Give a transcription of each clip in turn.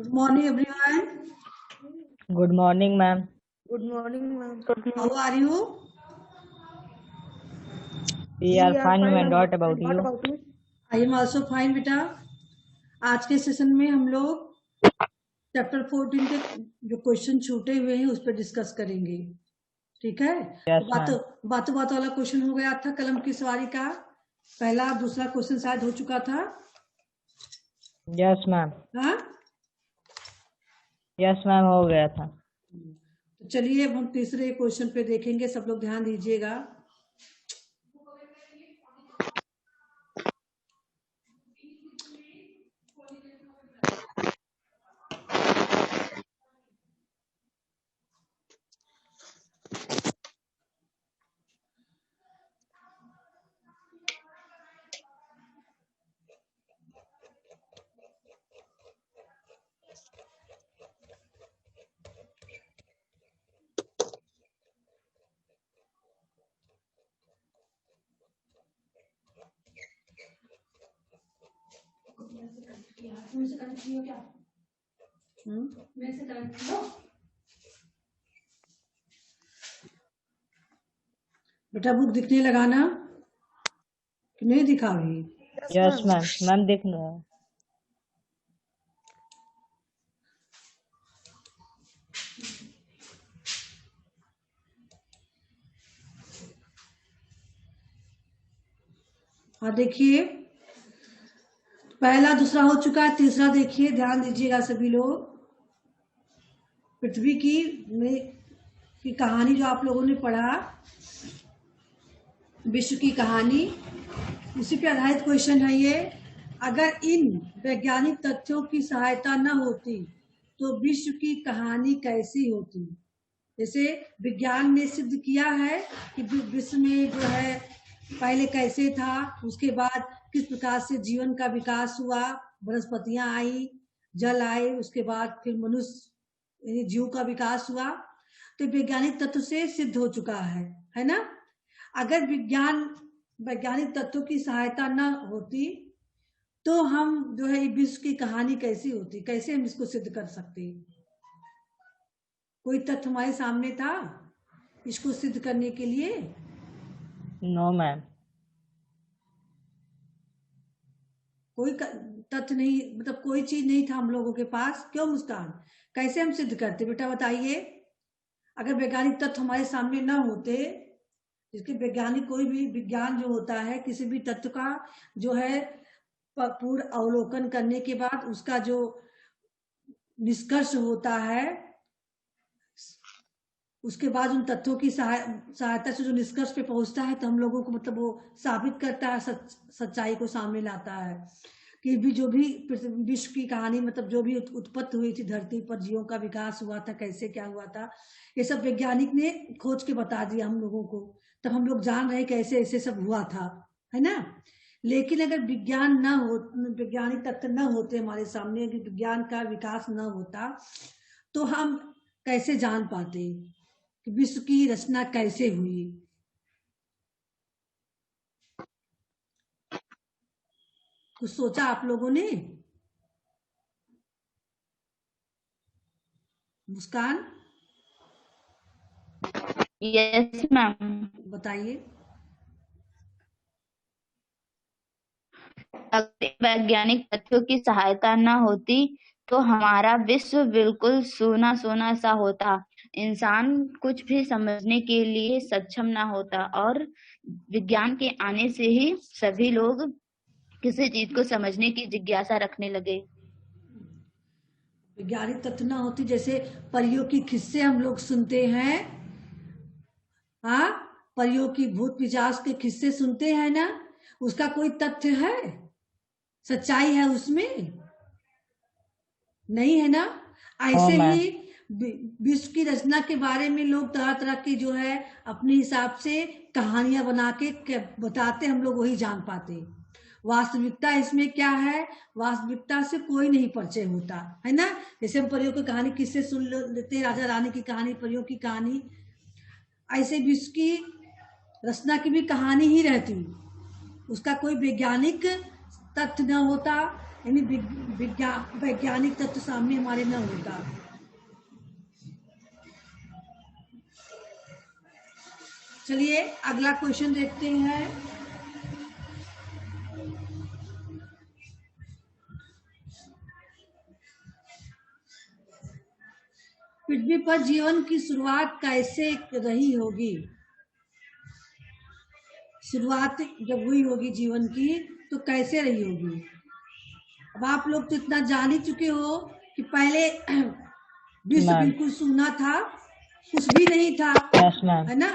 Good morning, everyone. Good morning, ma'am. Good morning, ma'am. How are you? We are fine, and what about What you? about you? I am also fine, बेटा। आज के session में हम लोग chapter 14 के जो question छूटे हुए हैं उस पर डिस्कस करेंगे। ठीक है? Yes, बातों ma'am. बातों बातों वाला क्वेश्चन हो गया था कलम की सवारी का। पहला दूसरा क्वेश्चन शायद हो चुका था। Yes, ma'am. हाँ, Yes, ma'am, हो गया था। तो चलिए अब हम तीसरे क्वेश्चन पे देखेंगे। सब लोग ध्यान दीजिएगा। बेटा बुक दिखने लगाना कि नहीं दिखाओगी? Yes, ma'am. Ma'am दिख रहा है। हाँ, देखिए पहला दूसरा हो चुका है, तीसरा देखिए, ध्यान दीजिएगा सभी लोग। पृथ्वी की कहानी जो आप लोगों ने पढ़ा, विश्व की कहानी, उसी पे आधारित क्वेश्चन है ये। अगर इन वैज्ञानिक तथ्यों की सहायता न होती तो विश्व की कहानी कैसी होती? जैसे विज्ञान ने सिद्ध किया है कि विश्व में जो है पहले कैसे था, उसके बाद किस प्रकार से जीवन का विकास हुआ, वनस्पतियां आई, जल आए, उसके बाद फिर मनुष्य यानी जीव का विकास हुआ। तो वैज्ञानिक तत्व से सिद्ध हो चुका है ना। अगर वैज्ञानिक तत्वों की सहायता न होती तो हम जो है विश्व की कहानी कैसी होती, कैसे हम इसको सिद्ध कर सकते? कोई तथ्य हमारे सामने था इसको सिद्ध करने के लिए? No, ma'am. कोई तथ्य नहीं, मतलब कोई चीज नहीं था हम लोगों के पास। क्यों मुस्कान? कैसे हम सिद्ध करते बेटा बताइए? अगर वैज्ञानिक तथ्य हमारे सामने न होते, जिसके वैज्ञानिक कोई भी विज्ञान जो होता है किसी भी तत्व का जो है पूर्ण अवलोकन करने के बाद उसका जो निष्कर्ष होता है, उसके बाद उन तथ्यों की सहायता से जो निष्कर्ष पे पहुंचता है तो हम लोगों को मतलब वो साबित करता है, सच्चाई को सामने लाता है कि जो भी विश्व की कहानी, मतलब जो भी उत्पत्ति हुई थी धरती पर, जीवों का विकास हुआ था, कैसे क्या हुआ था, ये सब वैज्ञानिक ने खोज के बता दिया हम लोगों को। तब हम लोग जान रहे कैसे ऐसे सब हुआ था, है ना। लेकिन अगर विज्ञान न हो, वैज्ञानिक तथ्य न होते हमारे सामने, अगर विज्ञान का विकास न होता तो हम कैसे जान पाते कि विश्व की रचना कैसे हुई? कुछ सोचा आप लोगों ने? मुस्कान यस मैम। बताइए। अगर वैज्ञानिक तथ्यों की सहायता न होती तो हमारा विश्व बिल्कुल सूना सूना सा होता। इंसान कुछ भी समझने के लिए सक्षम न होता और विज्ञान के आने से ही सभी लोग किसी चीज को समझने की जिज्ञासा रखने लगे। वैज्ञानिक तथ्य न होती, जैसे परियों की किस्से हम लोग सुनते हैं, हाँ, परियों की भूत पिशाच के किस्से सुनते हैं ना, उसका कोई तथ्य है, सच्चाई है उसमें? नहीं है ना। ऐसे ma'am. ही विश्व की रचना के बारे में लोग तरह तरह की जो है अपने हिसाब से कहानियां बना के बताते, हम लोग वही जान पाते। वास्तविकता इसमें क्या है? वास्तविकता से कोई नहीं परिचय होता, है ना। जैसे हम परियों की कहानी किससे सुन लेते हैं, राजा रानी की कहानी, परियों की कहानी, ऐसे विश्व की रचना की भी कहानी ही रहती। उसका कोई वैज्ञानिक तथ्य न होता, यानी वैज्ञानिक तत्व सामने हमारे न होता। चलिए अगला क्वेश्चन देखते हैं। पृथ्वी पर जीवन की शुरुआत कैसे रही होगी? शुरुआत जब हुई होगी जीवन की तो कैसे रही होगी? अब आप लोग तो इतना जान ही चुके हो कि पहले विश्व मैम। बिल्कुल सूना था, कुछ भी नहीं था, यस मैम। है ना।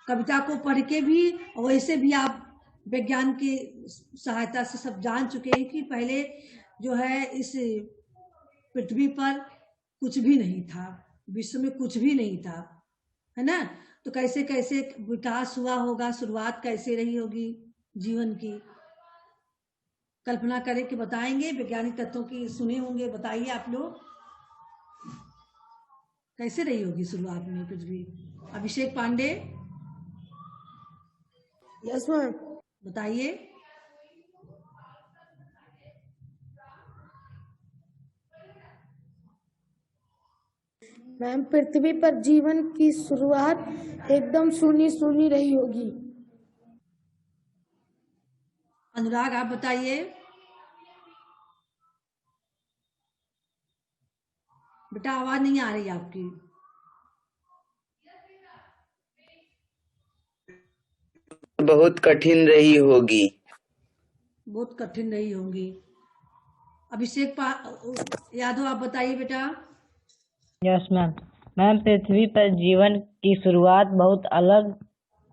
कविता को पढ़ के भी और वैसे भी आप विज्ञान की सहायता से सब जान चुके हैं कि पहले जो है इस पृथ्वी पर कुछ भी नहीं था, विश्व में कुछ भी नहीं था, है ना। तो कैसे कैसे विकास हुआ होगा, शुरुआत कैसे रही होगी जीवन की, कल्पना करें कि बताएंगे। वैज्ञानिक तत्वों की सुने होंगे, बताइए आप लोग कैसे रही होगी शुरुआत में पृथ्वी। अभिषेक पांडे यस मैम। बताइए। मैम पृथ्वी पर जीवन की शुरुआत एकदम सूनी सूनी रही होगी। अनुराग आप बताइए। बेटा आवाज नहीं आ रही आपकी। बहुत कठिन रही होगी। बहुत कठिन रही होंगी। अभिषेक यादव आप बताइए बेटा। Yes ma'am. मैम पृथ्वी पर जीवन की शुरुआत बहुत अलग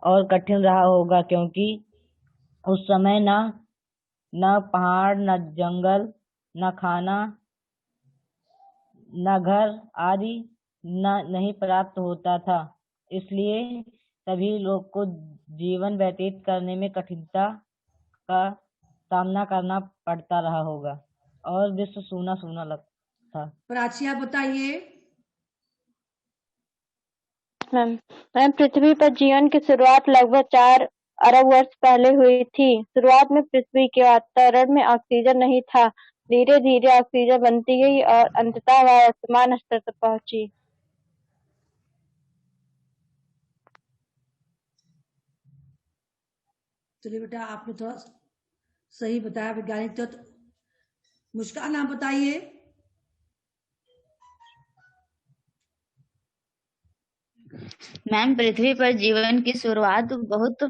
और कठिन रहा होगा, क्योंकि उस समय न पहाड़, न जंगल, न खाना, न घर आदि नहीं प्राप्त होता था। इसलिए सभी लोग को जीवन व्यतीत करने में कठिनता का सामना करना पड़ता रहा होगा और विश्व सूना सूना लगता था। प्राची आप बताइए। मैम पृथ्वी पर जीवन की शुरुआत लगभग 4 अरब वर्ष पहले हुई थी। शुरुआत में पृथ्वी के वातावरण में ऑक्सीजन नहीं था। धीरे धीरे ऑक्सीजन बनती गई और अंततः वह वर्तमान स्तर तक पहुंची। चलिए बेटा आपने थोड़ा सही बताया वैज्ञानिक तत्व। मुस्कान आप बताइए। मैम पृथ्वी पर जीवन की शुरुआत बहुत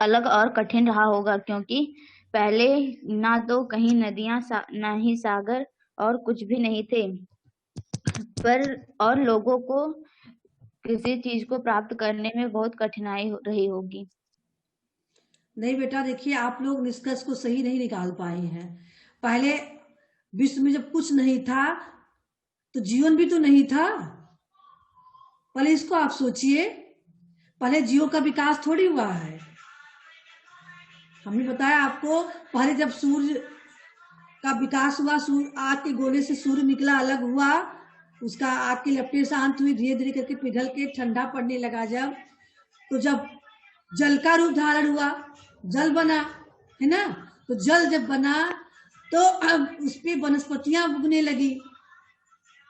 अलग और कठिन रहा होगा, क्योंकि पहले ना तो कहीं नदियां ना ही सागर और कुछ भी नहीं थे, पर और लोगों को किसी चीज को प्राप्त करने में बहुत कठिनाई रही होगी। नहीं बेटा देखिए, आप लोग निष्कर्ष को सही नहीं निकाल पाए हैं। पहले विश्व में जब कुछ नहीं था तो जीवन भी तो नहीं था। पहले इसको आप सोचिए, पहले जीवों का विकास थोड़ी हुआ है। हमने बताया आपको, पहले जब सूर्य का विकास हुआ, सूर्य आग के गोले से सूर्य निकला, अलग हुआ, उसका आग की लपटें शांत हुई, धीरे धीरे करके पिघल के ठंडा पड़ने लगा। जब जल का रूप धारण हुआ, जल बना, है ना। तो जल जब बना तो उस पे वनस्पतियां उगने लगी,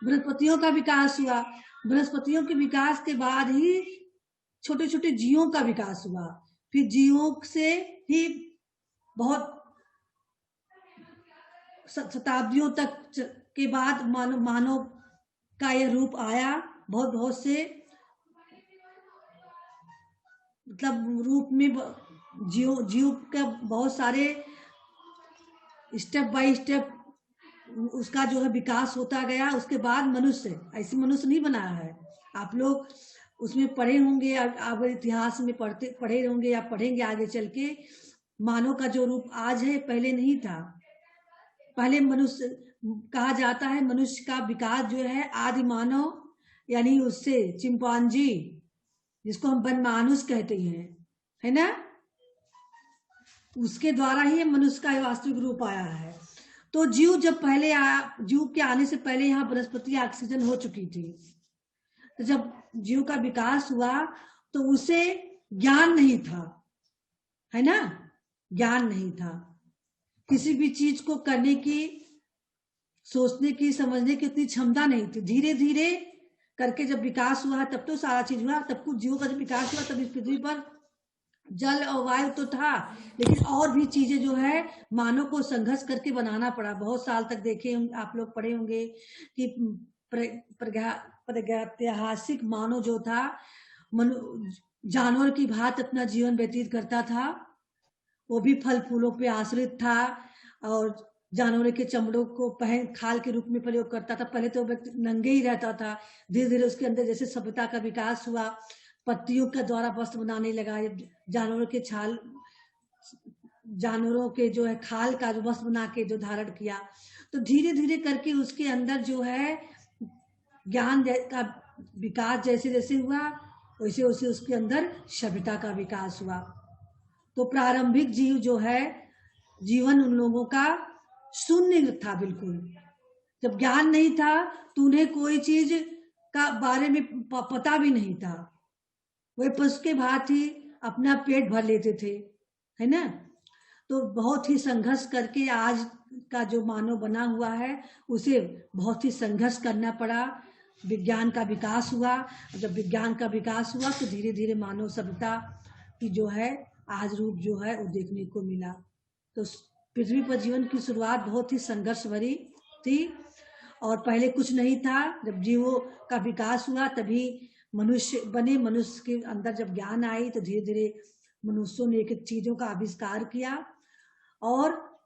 वनस्पतियों का विकास हुआ। वनस्पतियों के विकास के बाद ही छोटे छोटे जीवों का विकास हुआ। फिर जीवों से ही बहुत शताब्दियों तक के बाद मानव का यह रूप आया। बहुत बहुत से मतलब रूप में जीव का बहुत सारे स्टेप बाय स्टेप उसका जो है विकास होता गया। उसके बाद मनुष्य, ऐसे मनुष्य नहीं बनाया है। आप लोग उसमें पढ़े होंगे, आप इतिहास में पढ़े होंगे या पढ़ेंगे आगे चल के। मानव का जो रूप आज है पहले नहीं था। पहले मनुष्य कहा जाता है, मनुष्य का विकास जो है आदि मानव यानी उससे चिंपांजी, जिसको हम वनमानुष कहते हैं, है ना, उसके द्वारा ही मनुष्य का वास्तविक रूप आया है। तो जीव जब पहले आया, जीव के आने से पहले यहाँ वनस्पति ऑक्सीजन हो चुकी थी। तो जब जीव का विकास हुआ तो उसे ज्ञान नहीं था, है ना, ज्ञान नहीं था। किसी भी चीज को करने की, सोचने की, समझने की उतनी क्षमता नहीं थी। धीरे धीरे करके जब विकास हुआ तब तो सारा चीज हुआ, तब कुछ जीवों का जब विकास हुआ तब इस पृथ्वी पर जल और वायु तो था, लेकिन और भी चीजें जो है मानव को संघर्ष करके बनाना पड़ा। बहुत साल तक देखे आप लोग पढ़े होंगे कि प्रागैतिहासिक मानव जो था जानवर की भांति अपना जीवन व्यतीत करता था। वो भी फल फूलों पे आश्रित था और जानवरों के चमड़ों को पहन खाल के रूप में प्रयोग करता था। पहले तो व्यक्ति नंगे ही रहता था, धीरे धीरे उसके अंदर जैसे सभ्यता का विकास हुआ, पत्तियों के द्वारा वस्त्र बनाने लगा, जानवरों के छाल, जानवरों के जो है खाल का जो वस्त्र बना के जो धारण किया, तो धीरे धीरे करके उसके अंदर जो है ज्ञान का विकास जैसे जैसे हुआ वैसे वैसे उसके अंदर सभ्यता का विकास हुआ। तो प्रारंभिक जीव जो है जीवन उन लोगों का शून्य था बिल्कुल। जब ज्ञान नहीं था तो उन्हें कोई चीज का बारे में पता भी नहीं था। वे पशु के भांति अपना पेट भर लेते थे, है ना। तो बहुत ही संघर्ष करके आज का जो मानव बना हुआ है उसे बहुत ही संघर्ष करना पड़ा। विज्ञान का विकास हुआ, जब विज्ञान का विकास हुआ तो धीरे धीरे मानव सभ्यता की जो है आज रूप जो है वो देखने को मिला। तो पृथ्वी पर जीवन की शुरुआत बहुत ही संघर्ष भरी थी और पहले कुछ नहीं था। जब जीवों का विकास हुआ तभी मनुष्य बने। मनुष्य के अंदर जब ज्ञान आई तो धीरे धीरे मनुष्यों ने एक एक चीजों का आविष्कार किया। और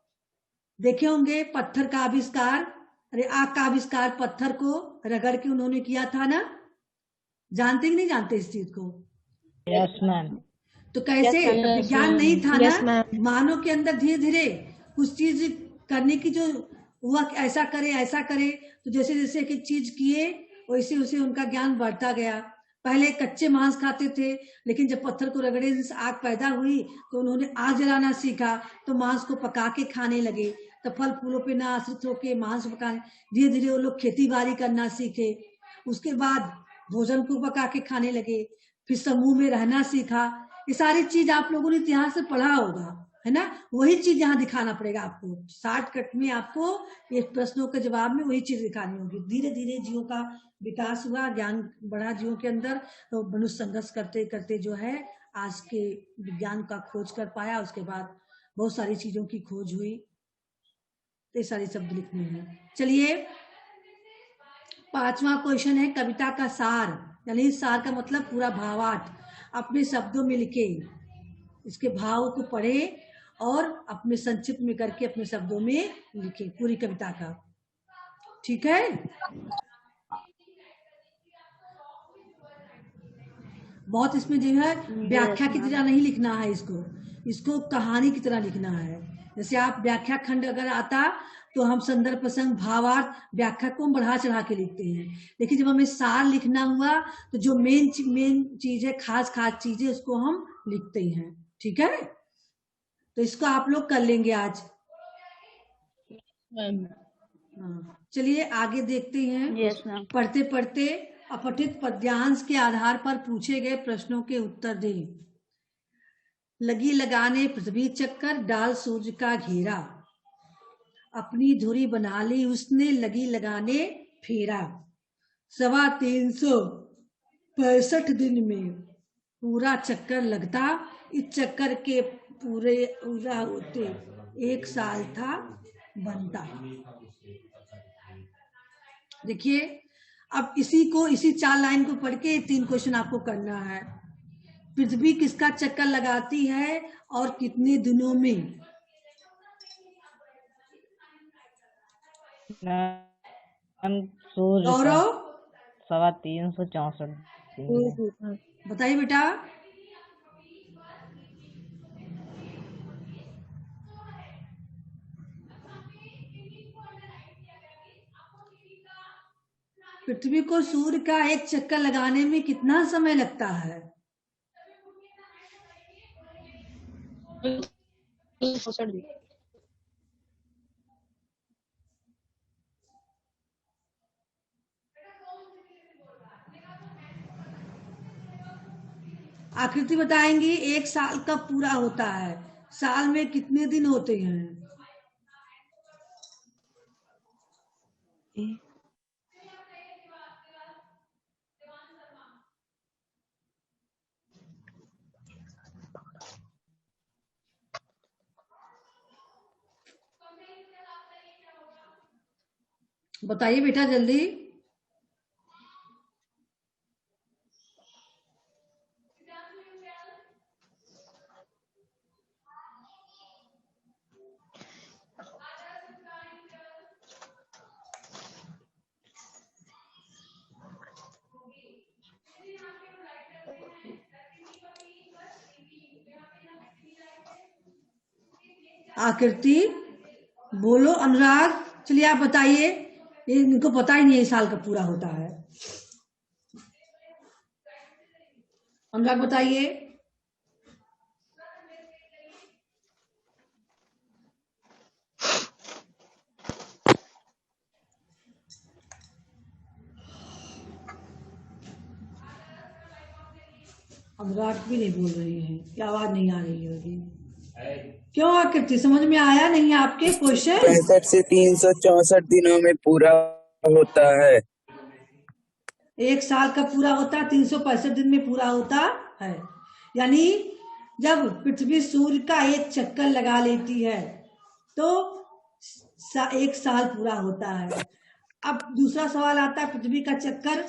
देखे होंगे पत्थर का आविष्कार, अरे आग का आविष्कार पत्थर को रगड़ के उन्होंने किया था ना, जानते कि नहीं जानते इस चीज को? Yes ma'am. तो कैसे विज्ञान नहीं था ना, मानव के अंदर धीरे धीरे कुछ चीज करने की जो हुआ, ऐसा करे, तो जैसे जैसे एक एक चीज किए वैसे वैसे उनका ज्ञान बढ़ता गया। पहले कच्चे मांस खाते थे, लेकिन जब पत्थर को रगड़े आग पैदा हुई तो उन्होंने आग जलाना सीखा, तो मांस को पका के खाने लगे। तो फल फूलों पे ना आश्रित होके मांस पकाने, धीरे धीरे वो लोग खेती बाड़ी करना सीखे। उसके बाद भोजन को पका के खाने लगे, फिर समूह में रहना सीखा। ये सारी चीज आप लोगों ने इतिहास से पढ़ा होगा, है ना। वही चीज यहाँ दिखाना पड़ेगा आपको, शॉर्टकट में आपको ये प्रश्नों के जवाब में वही चीज दिखानी होगी। धीरे धीरे जीवों का विकास हुआ, ज्ञान बढ़ा जीवों के अंदर, तो मनुष्य संघर्ष करते करते जो है आज के विज्ञान का खोज कर पाया। उसके बाद बहुत सारी चीजों की खोज हुई, तो ये सारे शब्द लिखने हैं। चलिए 5वां क्वेश्चन है कविता का सार, यानी सार का मतलब पूरा भावार्थ अपने शब्दों में लिखे। इसके भाव को पढ़े और अपने संक्षिप्त में करके अपने शब्दों में लिखे पूरी कविता का, ठीक है। बहुत इसमें जो है व्याख्या की तरह नहीं लिखना है, इसको कहानी की तरह लिखना है। जैसे आप व्याख्या खंड अगर आता तो हम संदर्भ प्रसंग भावार्थ व्याख्या को हम बढ़ा चढ़ा के लिखते हैं, लेकिन जब हमें सार लिखना हुआ तो जो मेन चीज है, खास चीजें, उसको हम लिखते हैं, ठीक है। तो इसको आप लोग कर लेंगे आज। चलिए आगे देखते हैं। पढ़ते पढ़ते अपठित पद्यांश के आधार पर पूछे गए प्रश्नों के उत्तर दें। लगी लगाने पृथ्वी चक्कर, डाल सूर्य का घेरा, अपनी धुरी बना ली उसने, लगी लगाने फेरा। 365 दिन में पूरा चक्कर लगता, इस चक्कर के पूरा होते 1 साल था बनता। देखिए अब इसी 4 लाइन को पढ़ के 3 क्वेश्चन आपको करना है। पृथ्वी किसका चक्कर लगाती है और कितने दिनों में? सूर्य गौरव 364 दिन। बताइए बेटा। पृथ्वी को सूर्य का एक चक्कर लगाने में कितना समय लगता है? आकृति बताएंगी। 1 साल कब पूरा होता है? साल में कितने दिन होते हैं? बताइए बेटा जल्दी। आकृति बोलो। अनुराग चलिए आप बताइए। इनको पता ही नहीं है साल का पूरा होता है। अनुराग बताइए। अनुराग भी नहीं बोल रही है, क्या आवाज नहीं आ रही है अभी। क्यों आकृति समझ में आया नहीं आपके क्वेश्चन? 65 से 364 दिनों में पूरा होता है। एक साल का पूरा होता है, 365 दिन में पूरा होता है। यानी जब पृथ्वी सूर्य का एक चक्कर लगा लेती है तो एक साल पूरा होता है। अब दूसरा सवाल आता है, पृथ्वी का चक्कर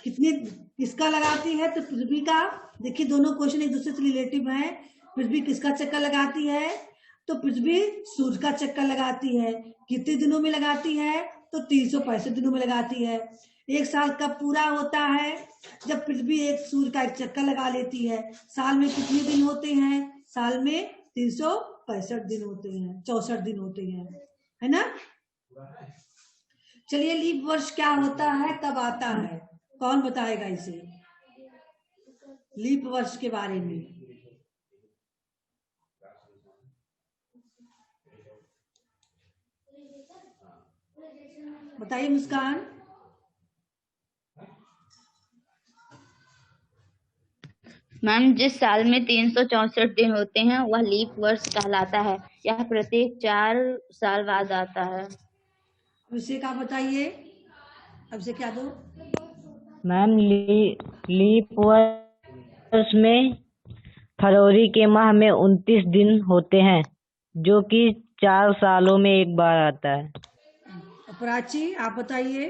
किसका लगाती है? तो पृथ्वी का, देखिए दोनों क्वेश्चन एक दूसरे से रिलेटिव हैं। पृथ्वी किसका चक्कर लगाती है? तो पृथ्वी सूर्य का चक्कर लगाती है। कितने दिनों में लगाती है? तो 365 दिनों में लगाती है। एक साल कब पूरा होता है? जब पृथ्वी एक सूर्य का एक चक्कर लगा लेती है। साल में कितने दिन होते हैं? साल में 365 दिन होते हैं, 64 दिन होते हैं, है ना। चलिए लीप वर्ष क्या होता है, कब आता है? कौन बताएगा इसे, लीप वर्ष के बारे में? बताइए मुस्कान। मैम, जिस साल में 364 दिन होते हैं वह लीप वर्ष कहलाता है। यह प्रत्येक 4 साल बाद आता है। अभिषेक आप बताइए। अभिषेक क्या दो? मैम, लीप वर्ष में फरवरी के माह में 29 दिन होते हैं, जो कि 4 सालों में एक बार आता है। प्राची आप बताइए।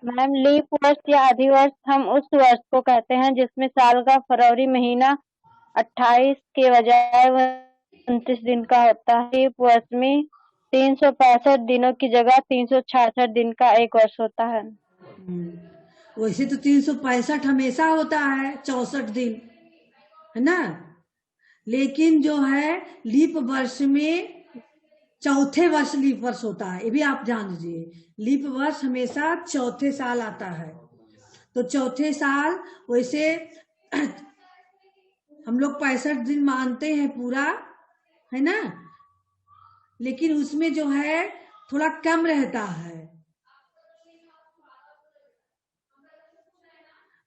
मैम, लीप वर्ष या अधिवर्ष हम उस वर्ष को कहते हैं जिसमें साल का फरवरी महीना 28 के बजाय 29 दिन का होता है। लीप वर्ष में 365 दिनों की जगह 366 दिन का एक वर्ष होता है। वैसे तो 365 हमेशा होता है, 64 दिन, है ना। लेकिन जो है लीप वर्ष में चौथे वर्ष लीप वर्ष होता है, ये भी आप जान लीजिए। लीप वर्ष हमेशा चौथे साल आता है। तो चौथे साल वैसे हम लोग 65 दिन मानते हैं पूरा, है ना, लेकिन उसमें जो है थोड़ा कम रहता है।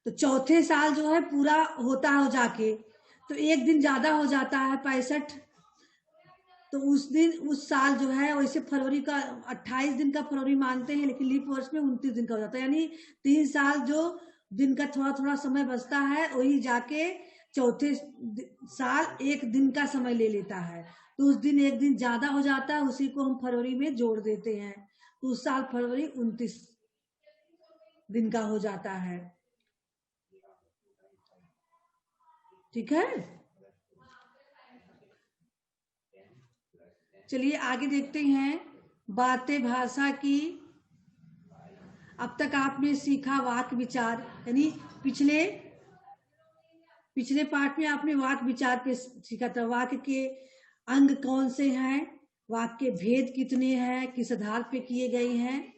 तो चौथे साल जो है पूरा होता हो जाके, तो एक दिन ज्यादा हो जाता है 65। तो उस दिन उस साल जो है वैसे फरवरी का 28 दिन का फरवरी मानते हैं, लेकिन लीप वर्ष में 29 दिन का हो जाता है। यानी 3 साल जो दिन का थोड़ा थोड़ा समय बचता है वही जाके चौथे साल एक दिन का समय ले लेता है। तो उस दिन एक दिन ज्यादा हो जाता है, उसी को हम फरवरी में जोड़ देते हैं। तो उस साल फरवरी 29 दिन का हो जाता है। ठीक है, चलिए आगे देखते हैं बातें भाषा की। अब तक आपने सीखा वाक्य विचार, यानी पिछले पार्ट में आपने वाक्य विचार पे सीखा था। वाक्य के अंग कौन से हैं, वाक्य के भेद कितने हैं, किस आधार पे किए गए हैं,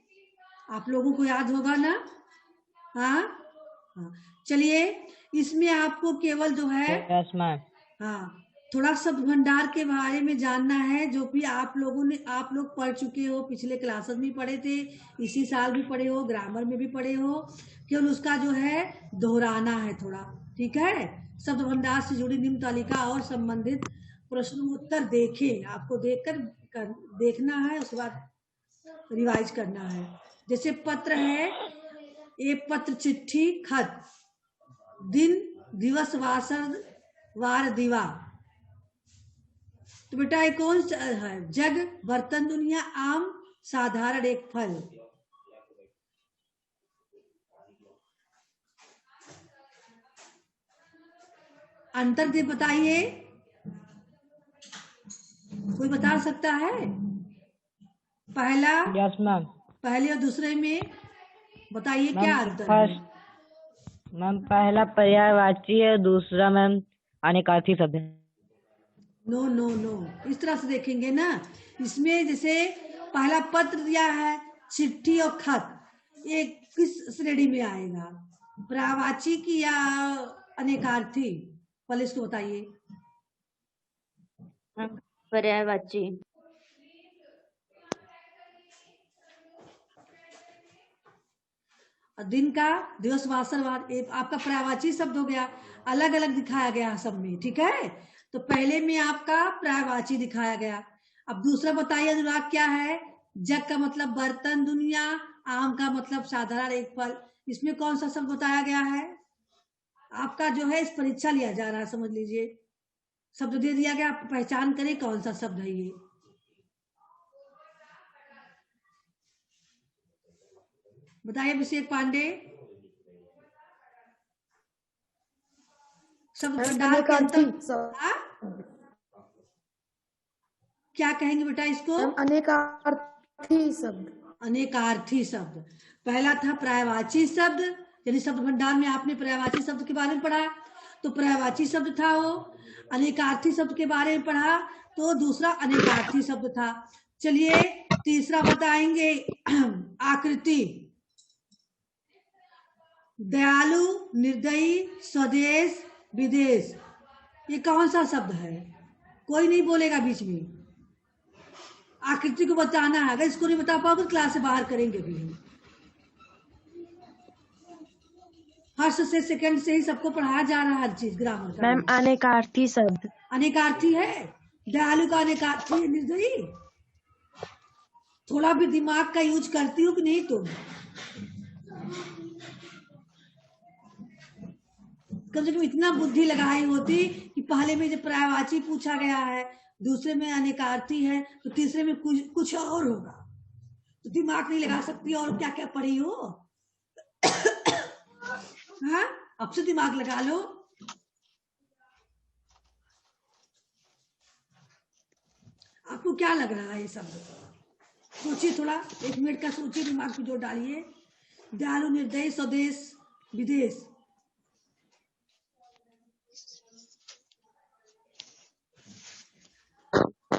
आप लोगों को याद होगा ना। हाँ, चलिए इसमें आपको केवल जो है यस मैम। हाँ, थोड़ा शब्द भंडार के बारे में जानना है, जो कि आप लोग पढ़ चुके हो, पिछले क्लासेस में पढ़े थे, इसी साल भी पढ़े हो, ग्रामर में भी पढ़े हो। केवल उसका जो है दोहराना है थोड़ा। ठीक है, शब्द भंडार से जुड़ी निम्न तालिका और संबंधित प्रश्न उत्तर देखें, आपको देखना है, उसके बाद रिवाइज करना है। जैसे पत्र है, एक पत्र, चिट्ठी, खत, दिन, दिवस, वासर, वार, दिवा। तो बेटा ये कौन सा है? जग, बर्तन, दुनिया, आम, साधारण, एक फल। अंतर दे बताइए, कोई बता सकता है? पहला, यस मैम। पहले और दूसरे में बताइए क्या मैम अंतर है? फर्स्ट मैम पहला पर्यायवाची है, दूसरा मैम अनेकार्थी शब्द है। नो नो नो, इस तरह से देखेंगे ना। इसमें जैसे पहला पत्र दिया है, चिट्ठी और खत, ये किस श्रेणी में आएगा? पर्यायवाची की या अनेकार्थी? पहले इसको बताइए। पर्यायवाची। दिन का, दिवस, वासर, वार, एक आपका पर्यायवाची शब्द हो गया, अलग अलग दिखाया गया सब में, ठीक है। तो पहले में आपका पर्यायवाची दिखाया गया। अब दूसरा बताइए अनुराग क्या है? जग का मतलब बर्तन, दुनिया, आम का मतलब साधारण, एक फल। इसमें कौन सा शब्द बताया गया है? आपका जो है इस परीक्षा लिया जा रहा है, समझ लीजिए। शब्द दे दिया गया, आप पहचान करें कौन सा शब्द है ये। बताइए अभिषेक पांडे। शब्द भंडार के अंतर क्या कहेंगे बेटा इसको? अनेकार्थी शब्द। अनेकार्थी शब्द। पहला था पर्यायवाची शब्द, यानी शब्द भंडार में आपने पर्यायवाची शब्द के बारे में पढ़ा, तो पर्यायवाची शब्द था वो। अनेकार्थी शब्द के बारे में पढ़ा तो दूसरा अनेकार्थी शब्द था। चलिए तीसरा बताएंगे आकृति। दयालु, निर्दयी, स्वदेश, विदेश, ये कौन सा शब्द है? कोई नहीं बोलेगा बीच में। आकृति को बताना है, अगर इसको नहीं बता पाओगे तो क्लास से बाहर करेंगे भी। फर्स्ट से सेकंड से ही सबको पढ़ाया जा रहा है हर चीज, ग्रामर का। मैम अनेकार्थी शब्द। अनेकार्थी है, दयालु का अनेकार्थी है, निर्दयी। थोड़ा भी दिमाग का यूज करती हो कि नहीं तुम? कम से कम इतना बुद्धि लगाई होती कि पहले में जब पर्यायवाची पूछा गया है, दूसरे में अनेकार्थी है, तो तीसरे में कुछ और होगा, तो दिमाग नहीं लगा सकती और क्या क्या पढ़ी हो। हाँ, अब से दिमाग लगा लो। आपको क्या लग रहा है ये सब? सोचिए थोड़ा, 1 मिनट का सोचिए, दिमाग पे जोर डालिए। दयालु, निर्दयी, स्वदेश, विदेश।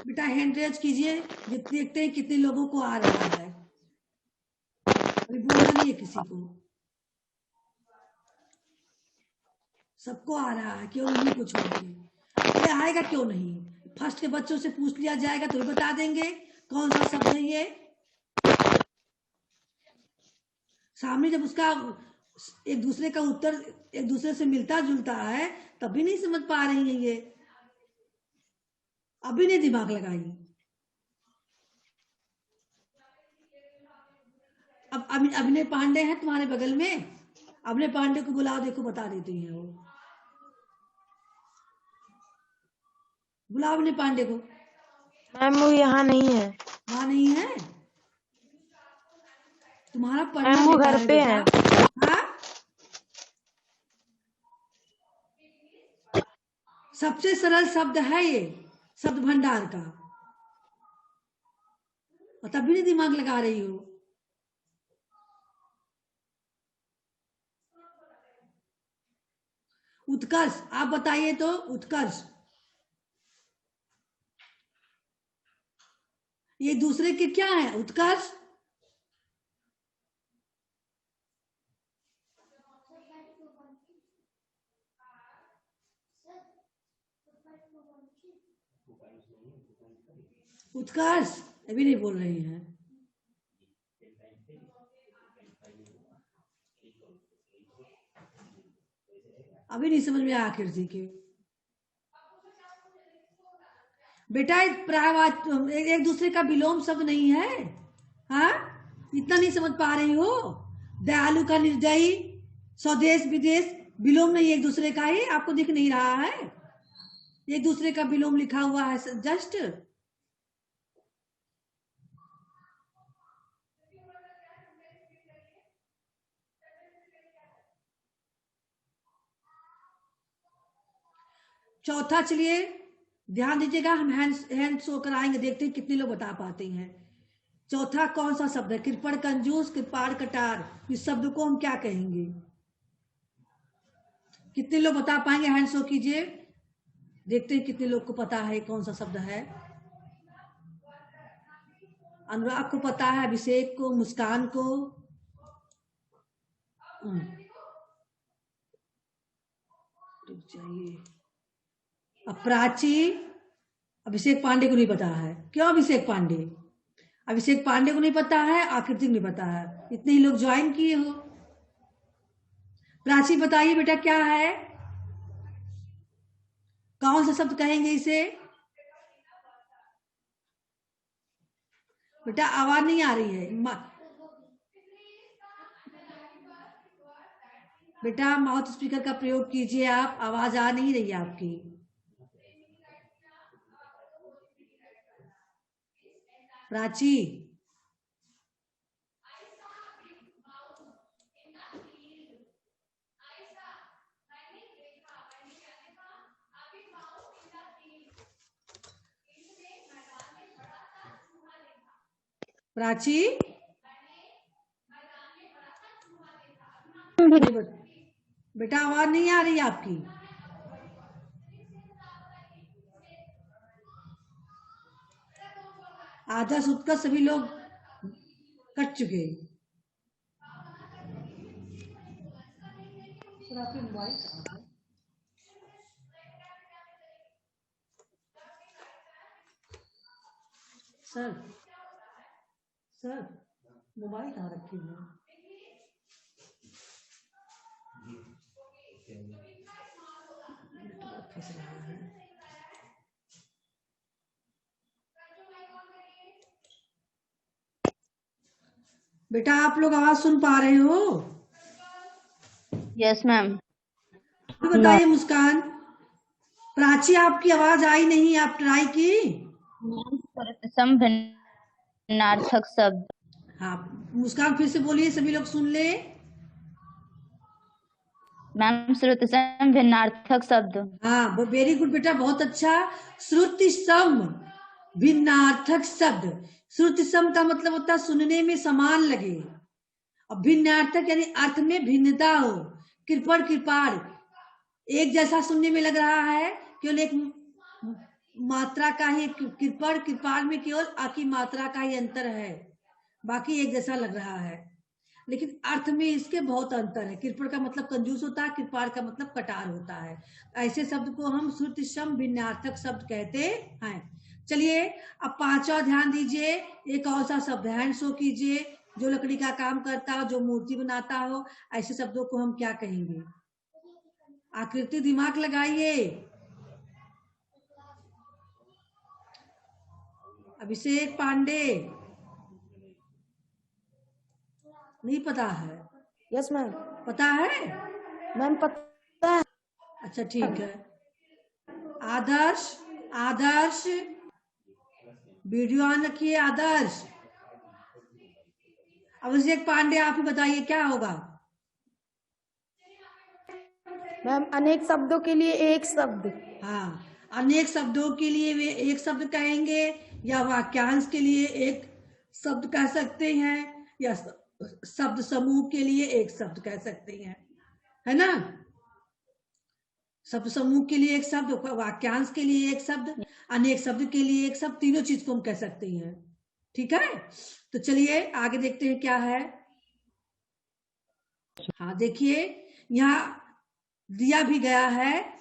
बेटा हैंड रेज कीजिए, देखते हैं कितने लोगों को आ रहा है। अभी बोलना नहीं है किसी को, सबको आ रहा है, क्यों नहीं कुछ बोलिए। ये आएगा क्यों नहीं? फर्स्ट के बच्चों से पूछ लिया जाएगा तो भी बता देंगे कौन सा शब्द है ये। सामने जब उसका एक दूसरे का उत्तर एक दूसरे से मिलता जुलता है तब भी नहीं समझ पा रही है ये, अभी नहीं दिमाग लगाई। अब अभिनय पांडे हैं तुम्हारे बगल में, अभिनय पांडे को बुलाओ, देखो बता देती हैं वो। बुलाओ अभिनय पांडे को। मैम वो यहाँ नहीं है। वहां नहीं है? तुम्हारा पढ़ना मैम वो बेकार घर पे है। हाँ? सबसे सरल शब्द है ये शब्द भंडार का, और तब भी नहीं दिमाग लगा रही हो। उत्कर्ष, आप बताइए तो। उत्कर्ष ये दूसरे के क्या है? उत्कर्ष उत्कर्ष अभी नहीं बोल रही हैं। अभी नहीं समझ में आया आखिर जी के। बेटा प्रायवाची एक दूसरे का विलोम शब्द नहीं है। हाँ, इतना नहीं समझ पा रही हो? दयालु का निर्दयी, स्वदेश विदेश विलोम नहीं, एक दूसरे का ही। आपको दिख नहीं रहा है? एक दूसरे का विलोम लिखा हुआ है जस्ट। चौथा, चलिए ध्यान दीजिएगा, हम हैंड शो कराएंगे, देखते हैं कितने लोग बता पाते हैं। चौथा कौन सा शब्द है? कृपण, कंजूस, कृपाण, कटार। इस शब्द को हम क्या कहेंगे? कितने लोग बता पाएंगे? हैंड शो कीजिए, देखते हैं कितने लोग को पता है कौन सा शब्द है। अनुराग को पता है, अभिषेक को, मुस्कान को। रुक जाइए। प्राची, अभिषेक पांडे को नहीं पता है। क्यों अभिषेक पांडे? अभिषेक पांडे को नहीं पता है, आकृति को नहीं पता है। इतने ही लोग ज्वाइन किए हो। प्राची बताइए बेटा क्या है? कौन सा शब्द कहेंगे इसे? बेटा आवाज नहीं आ रही है। बेटा माउथ स्पीकर का प्रयोग कीजिए आप, आवाज आ नहीं रही है आपकी। प्राची, प्राची, बेटा आवाज नहीं आ रही आपकी। आदर्श, उत्कर्ष, सभी लोग कट चुके। सर सर मोबाइल कहाँ रखी है? फंस रहा है। बेटा आप लोग आवाज सुन पा रहे हो? Yes ma'am. बताइए मुस्कान। प्राची आपकी आवाज आई नहीं, आप ट्राई की? भिन्नार्थक शब्द। हाँ मुस्कान फिर से बोलिए, सभी लोग सुन ले। मैम श्रुतिसम भिन्नार्थक शब्द। हाँ वो वेरी गुड बेटा, बहुत अच्छा। श्रुति सम भिन्नार्थक शब्द। श्रुति सम का मतलब होता है सुनने में समान लगे, और भिन्नार्थक यानी अर्थ में भिन्नता हो। कृपण, कृपाण एक जैसा सुनने में लग रहा है, केवल एक मात्रा का ही। कृपण, कृपाण में केवल आ की मात्रा का ही अंतर है, बाकी एक जैसा लग रहा है, लेकिन अर्थ में इसके बहुत अंतर है। कृपण का मतलब कंजूस होता है, कृपाण का मतलब कटार होता है। ऐसे शब्द को हम श्रुति सम भिन्नार्थक शब्द कहते हैं। चलिए अब पांचवा ध्यान दीजिए, एक और सा शब्द हैंड शो कीजिए। जो लकड़ी का काम करता हो, जो मूर्ति बनाता हो, ऐसे शब्दों को हम क्या कहेंगे? आकृति, दिमाग लगाइए। अभिषेक पांडे, नहीं पता है? Yes ma'am. पता है मैम पता है। अच्छा ठीक है। आदर्श, आदर्श वीडियो ऑन रखिए। आदर्श, अभिषेक पांडे आप ही बताइए क्या होगा? मैम अनेक शब्दों के लिए एक शब्द। हाँ, अनेक शब्दों के लिए वे एक शब्द कहेंगे, या वाक्यांश के लिए एक शब्द कह सकते हैं, या शब्द समूह के लिए एक शब्द कह सकते हैं, है ना? शब्द समूह के लिए एक शब्द, वाक्यांश के लिए एक शब्द, अनेक शब्द के लिए एक शब्द, तीनों चीज को हम कह सकते हैं। ठीक है, तो चलिए आगे देखते हैं क्या है। हाँ देखिए, यहाँ दिया भी गया है,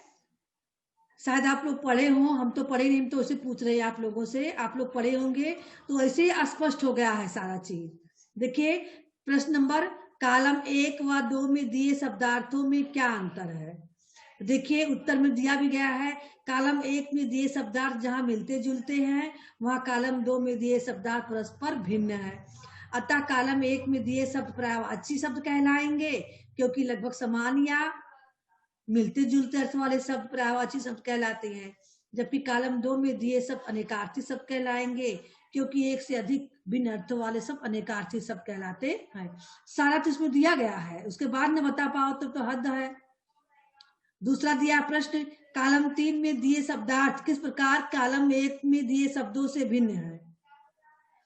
शायद आप लोग पढ़े हो, हम तो पढ़े नहीं, हम तो उसे पूछ रहे हैं आप लोगों से। आप लोग पढ़े होंगे तो ऐसे ही स्पष्ट हो गया है सारा चीज। देखिए प्रश्न नंबर कॉलम 1 व 2 में दिए शब्दार्थों में क्या अंतर है? देखिए उत्तर में दिया भी गया है, कॉलम 1 में दिए शब्दार्थ जहां मिलते जुलते हैं वहां कॉलम 2 में दिए शब्दार्थ परस्पर भिन्न है। अतः कॉलम 1 में दिए शब्द पर्यायवाची शब्द कहलाएंगे क्योंकि लगभग समान या मिलते जुलते अर्थ वाले शब्द पर्यायवाची शब्द कहलाते हैं, जबकि कॉलम 2 में दिए शब्द अनेकार्थी शब्द कहलाएंगे क्योंकि एक से अधिक भिन्न अर्थों वाले शब्द अनेकार्थी शब्द कहलाते हैं। सारा तो इसमें दिया गया है, उसके बाद न बता पाओ तो हद है। दूसरा दिया प्रश्न, कॉलम 3 में दिए शब्दार्थ किस प्रकार कॉलम 1 में दिए शब्दों से भिन्न है।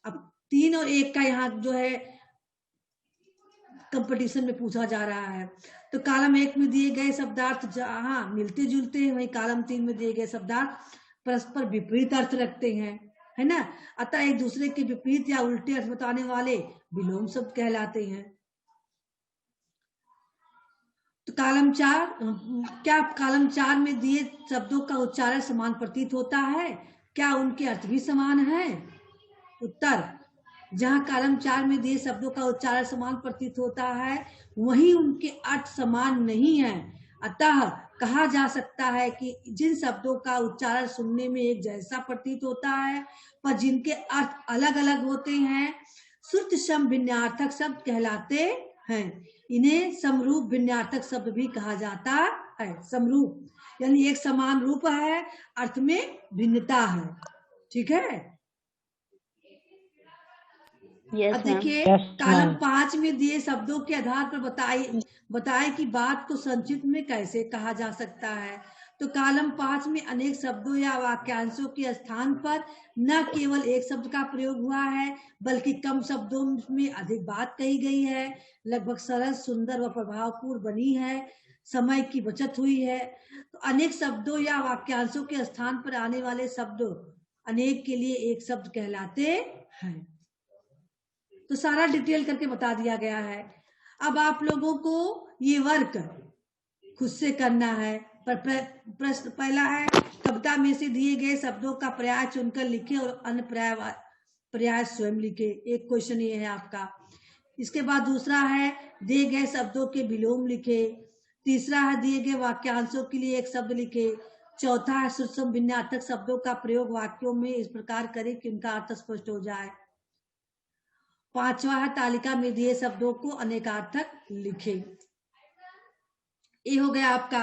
अब 3 और 1 का यहाँ जो है कंपटीशन में पूछा जा रहा है। तो कॉलम 1 में दिए गए शब्दार्थ जहां मिलते जुलते हैं वहीं कॉलम 3 में दिए गए शब्दार्थ परस्पर विपरीत अर्थ रखते हैं, है ना। अतः एक दूसरे के विपरीत या उल्टे अर्थ बताने वाले विलोम शब्द कहलाते हैं। तो कॉलम 4, क्या कॉलम 4 में दिए शब्दों का उच्चारण समान प्रतीत होता है, क्या उनके अर्थ भी समान है। उत्तर, जहां कॉलम 4 में दिए शब्दों का उच्चारण समान प्रतीत होता है वहीं उनके अर्थ समान नहीं है। अतः कहा जा सकता है कि जिन शब्दों का उच्चारण सुनने में एक जैसा प्रतीत होता है पर जिनके अर्थ अलग अलग होते हैं श्रुत सम भिन्नार्थक शब्द कहलाते हैं। इन्हें समरूप भिन्नार्थक शब्द भी कहा जाता है। समरूप यानी एक समान रूप है, अर्थ में भिन्नता है, ठीक है। यस अब मैम। देखिए Yes, कॉलम ma'am. 5 में दिए शब्दों के आधार पर बताए कि बात को संक्षिप्त में कैसे कहा जा सकता है। तो कॉलम 5 में अनेक शब्दों या वाक्यांशों के स्थान पर न केवल एक शब्द का प्रयोग हुआ है बल्कि कम शब्दों में अधिक बात कही गई है, लगभग सरल, सुंदर व प्रभावपूर्ण बनी है, समय की बचत हुई है। तो अनेक शब्दों या वाक्यांशों के स्थान पर आने वाले शब्द अनेक के लिए एक शब्द कहलाते हैं। तो सारा डिटेल करके बता दिया गया है। अब आप लोगों को ये वर्क खुद से करना है। पर प्रश्न पहला है, कविता में से दिए गए शब्दों का पर्याय चुनकर लिखे और अन्य पर्याय स्वयं लिखे। एक क्वेश्चन ये है आपका। इसके बाद दूसरा है, दिए गए शब्दों के विलोम लिखे। तीसरा है, दिए गए वाक्यांशों के लिए एक शब्द लिखे। चौथा है, सूक्ष्म भिन्नार्थक शब्दों का प्रयोग वाक्यों में इस प्रकार करें कि उनका अर्थ स्पष्ट हो जाए। पांचवा है, तालिका में दिए शब्दों को अनेकार्थक लिखे। ये हो गया आपका।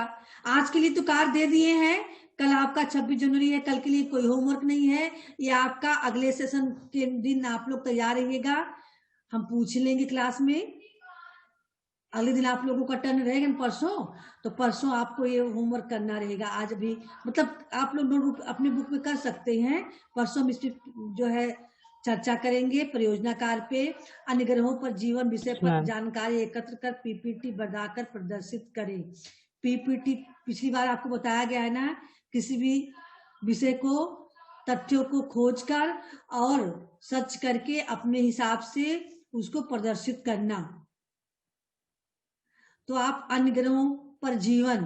आज के लिए तो कार्य दे दिए हैं, कल आपका 26 जनवरी है, कल के लिए कोई होमवर्क नहीं है। ये आपका अगले सेशन के दिन आप लोग तैयार रहिएगा, हम पूछ लेंगे क्लास में। अगले दिन आप लोगों का टर्न रहेगा परसों, तो परसों आपको ये होमवर्क करना रहेगा। आज भी मतलब आप लोग नोटबुक अपने बुक में कर सकते हैं, परसों हम इस पे जो है चर्चा करेंगे। परियोजना कार्य पे अन्य ग्रहों पर जीवन विषय पर जानकारी एकत्र कर पीपीटी बनाकर प्रदर्शित करें। पीपीटी पिछली बार आपको बताया गया है ना, किसी भी विषय को तथ्यों को खोजकर और सर्च करके अपने हिसाब से उसको प्रदर्शित करना। तो आप अन्य ग्रहों पर जीवन,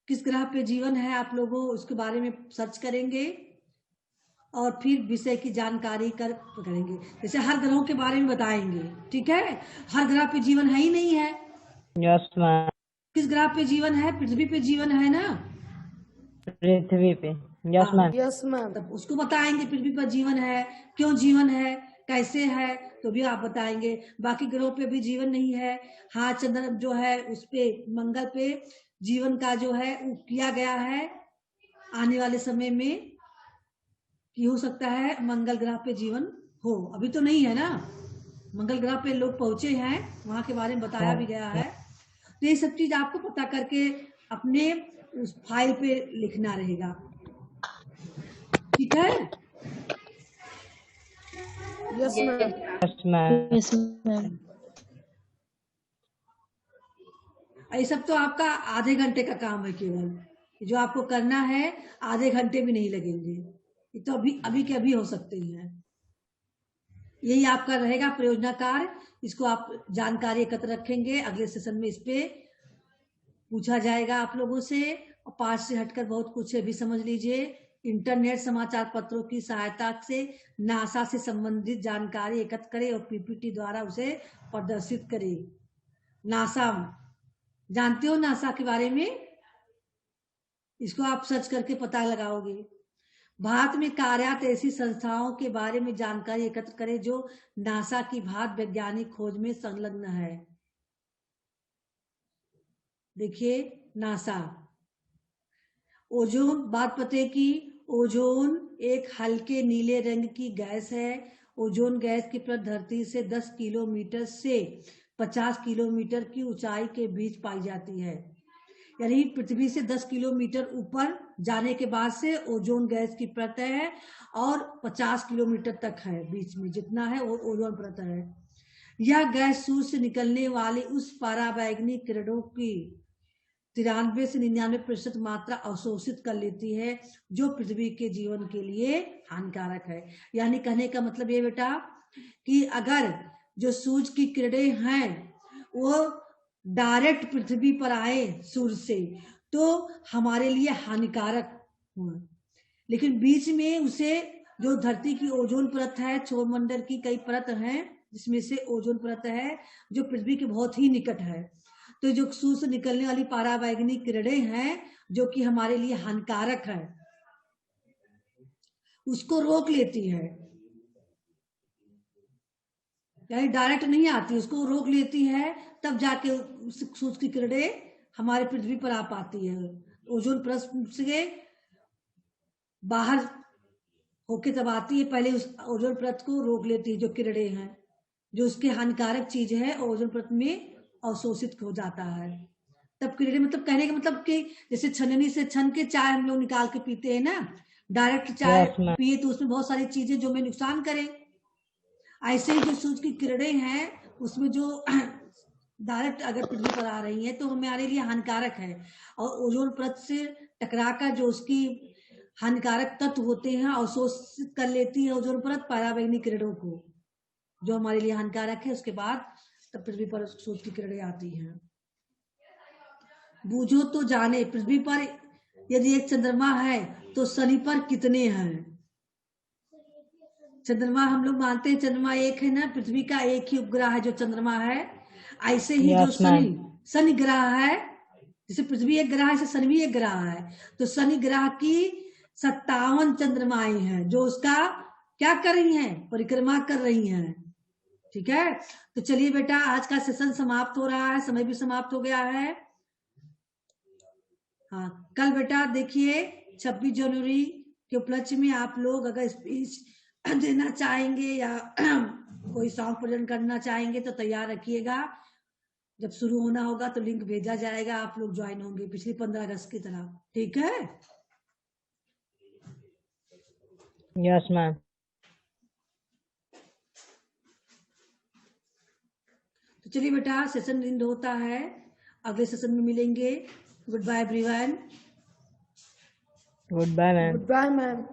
किस ग्रह पे जीवन है आप लोगों उसके बारे में सर्च करेंगे और फिर विषय की जानकारी करेंगे। जैसे हर ग्रहों के बारे में बताएंगे, ठीक है। हर ग्रह पे जीवन है ही नहीं है। Yes ma'am. किस ग्रह पे जीवन है? पृथ्वी पे जीवन है ना, पृथ्वी पे। Yes ma'am. Yes ma'am. तब उसको बताएंगे पृथ्वी पर जीवन है, क्यों जीवन है, कैसे है, तो भी आप बताएंगे। बाकी ग्रहों पे भी जीवन नहीं है। हाँ, चंद्र जो है उस पे, मंगल पे जीवन का जो है वो किया गया है आने वाले समय में कि हो सकता है मंगल ग्रह पे जीवन हो। अभी तो नहीं है ना, मंगल ग्रह पे लोग पहुंचे हैं, वहां के बारे में बताया भी गया है। तो ये सब चीज आपको पता करके अपने उस फाइल पे लिखना रहेगा, ठीक है। Yes ma'am. Yes ma'am. Yes ma'am. ये सब तो आपका आधे घंटे का काम है केवल, जो आपको करना है आधे घंटे भी नहीं लगेंगे। ये तो अभी के अभी हो सकते हैं। यही आपका रहेगा परियोजना कार्य। इसको आप जानकारी एकत्र रखेंगे, अगले सेशन में इस पे पूछा जाएगा आप लोगों से। और पाठ से हटकर बहुत कुछ है भी समझ लीजिए। इंटरनेट समाचार पत्रों की सहायता से नासा से संबंधित जानकारी एकत्र करें और पीपीटी द्वारा उसे प्रदर्शित करें। नासा जानते हो नासा के बारे में? इसको आप सर्च करके पता लगाओगे। भारत में कार्यरत ऐसी संस्थाओं के बारे में जानकारी एकत्र करें जो नासा की भारत वैज्ञानिक खोज में संलग्न है। देखिए नासा, ओजोन, बात पते की ओजोन एक हल्के नीले रंग की गैस है। ओजोन गैस की परत धरती से 10 किलोमीटर से 50 किलोमीटर की ऊंचाई के बीच पाई जाती है। यानी पृथ्वी से 10 किलोमीटर ऊपर जाने के बाद से ओजोन गैस की परत है और 50 किलोमीटर तक है, बीच में जितना है वो ओजोन परत है। यह गैस सूर्य से निकलने वाली उस पराबैंगनी किरणों की 93 से 99% मात्रा अवशोषित कर लेती है जो पृथ्वी के जीवन के लिए हानिकारक है। यानी कहने का मतलब ये बेटा कि अगर जो सूर्य की किरणें हैं वो डायरेक्ट पृथ्वी पर आए सूर्य से तो हमारे लिए हानिकारक हुआ, लेकिन बीच में उसे जो धरती की ओजोन परत है, सौरमंडल की कई परत हैं जिसमें से ओजोन परत है जो पृथ्वी के बहुत ही निकट है। तो जो सूर्य से निकलने वाली पराबैंगनी किरणें हैं जो कि हमारे लिए हानिकारक है उसको रोक लेती है, यानी डायरेक्ट नहीं आती, उसको रोक लेती है, तब जाके सूर्य की किरणें हमारे पृथ्वी पर आ पाती है। ओजोन परत से बाहर होके तब आती है, पहले उस ओजोन परत को रोक लेती है। जो किरणें हैं जो उसके हानिकारक चीज है ओजोन परत में अवशोषित हो जाता है। तब किरणें, मतलब कहने का मतलब कि जैसे छननी से छन के चाय हम लोग निकाल के पीते हैं ना, डायरेक्ट चाय Yes, ma'am. पिए तो उसमें बहुत सारी चीजें जो हमें नुकसान करें, ऐसे ही जो सूरज की किरणें हैं उसमें जो डायरेक्ट अगर पृथ्वी पर आ रही है तो हमारे लिए हानिकारक है। और ओजोन परत से टकराकर जो उसकी हानिकारक तत्व होते हैं अवशोषित कर लेती है ओजोन परत पराबैंगनी किरणों को जो हमारे लिए हानिकारक है। उसके बाद तब पृथ्वी पर सूरज की किरणें आती हैं। बूझो तो जाने, पृथ्वी पर यदि एक चंद्रमा है तो शनि पर कितने हैं? चंद्रमा हम लोग मानते हैं चंद्रमा एक है ना, पृथ्वी का एक ही उपग्रह है जो चंद्रमा है। ऐसे ही जो Yes, ma'am. शनि ग्रह है, जैसे पृथ्वी एक ग्रह है ऐसे शनि भी एक ग्रह है। तो शनि ग्रह की 57 चंद्रमाएं हैं जो उसका क्या कर रही हैं? परिक्रमा कर रही हैं। ठीक है, तो चलिए बेटा आज का सेशन समाप्त हो रहा है, समय भी समाप्त हो गया है। हाँ, कल बेटा देखिए 26 जनवरी के उपलक्ष्य में आप लोग अगर स्पीच देना चाहेंगे या कोई सॉन्ग प्रेजेंट करना चाहेंगे तो तैयार रखिएगा। जब शुरू होना होगा तो लिंक भेजा जाएगा, आप लोग ज्वाइन होंगे पिछली 15 अगस्त की तरह। ठीक है, Yes, ma'am. तो चलिए बेटा सेशन एंड होता है, अगले सेशन में मिलेंगे। Good bye everyone. Goodbye, ma'am. Goodbye, ma'am.